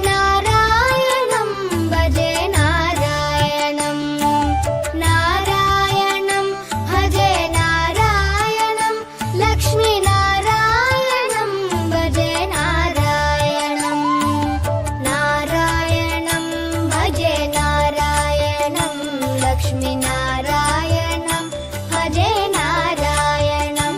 लक्ष्मीनारायणं भजे नारायणं नारायणं भजे नारायणं लक्ष्मीनारायणं भजे नारायणं नारायणं भजे नारायणं लक्ष्मीनारायणं भजे नारायणं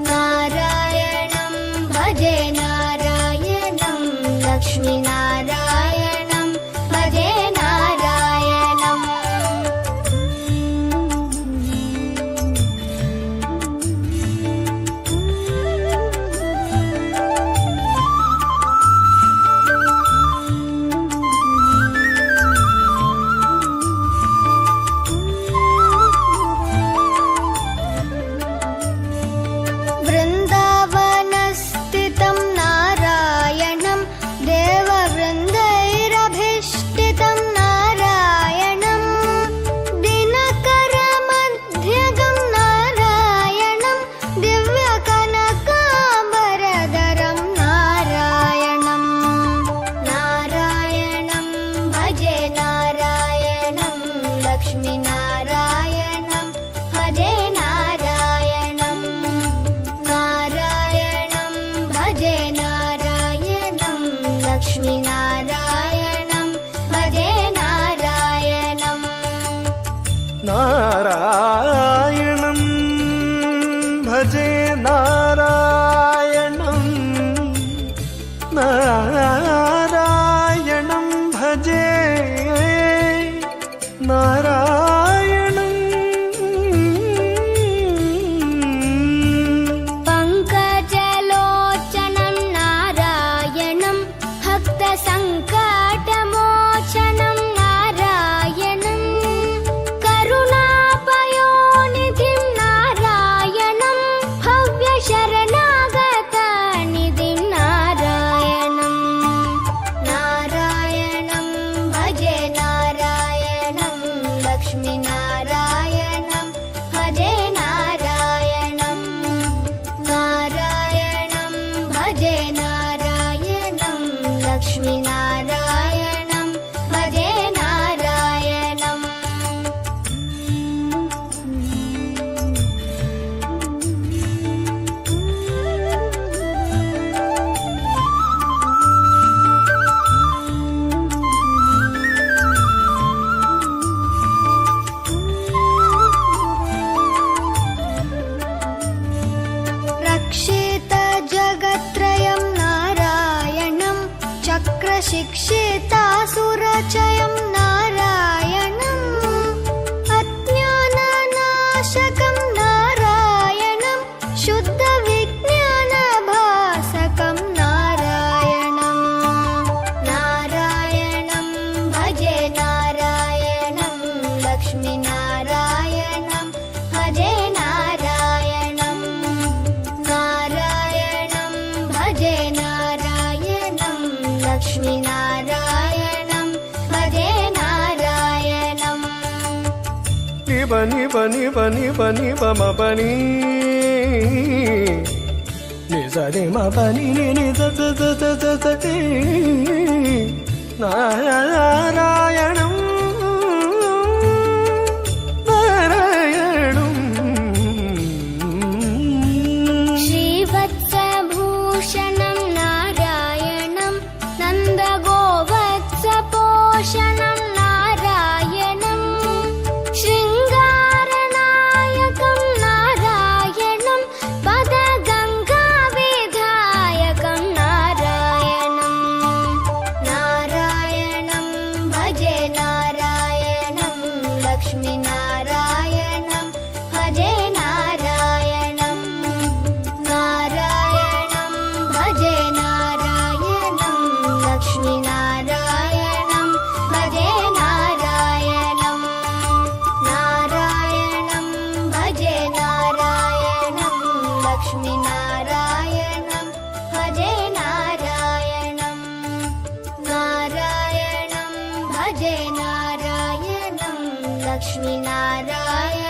नारायणं भजे नारायणं लक्ष्मीनारायणं भजे नारायणम् वृन्दावनस्थितं नारायणं देववृन्दैरभिष्टितं नारायणं दिनकरमध्यगं नारायणं दिव्यकनकाम्बरधरं नारायणं नारायणं भजे नारायणं लक्ष्मीनारायणं भजे नारायणं नारायणं भजे नारायणं लक्ष्मीनारायणं भजे नारायणम् नारायणं भजे नारायणं नारायणं भजे नारायणम् पङ्कजलोचनं नारायणं भक्तसङ्कटमोचनं नारायणं करुणापयोनिधिं नारायणं भव्यशरणागतनिधिं नारायणं नारायणं भजे नारायणं लक्ष्मीनारायणं भजे नारायणं नारायणं भजे नारायणं लक्ष्मीनारायणं भजे नारायणम् रक्षितजगत्त्रयं नारायणं चक्रशिक्षितासुरचयं नारायणं अज्ञाननाशकं नारायणं शुद्धविज्ञानभासकं नारायणं नारायणं भजे नारायणं लक्ष्मीनारायणं भजे नारायणं नारायणं भजे नारायणं लक्ष्मीनारायणं भजे नारायणम् निबनि बनि बनि बनि बम बनि निजनि म बनि नि the the the the the the ति नारायणं नारायणं श्रीवत्सभूषणं नारायणं नन्दगोवत्सपोषणं नारायणं शृङ्गारनायकं नारायणं पदगङ्गाविधायकं नारायणं नारायणं भजे नारायणं लक्ष्मीनारायणं भजे नारायणं नारायणं भजे नारायणं लक्ष्मीनारायणं भजे नारायणं नारायणं भजे नारायणं लक्ष्मीनारायणं भजे नारायणं नारायणं भजे नारायणं लक्ष्मीनारायणं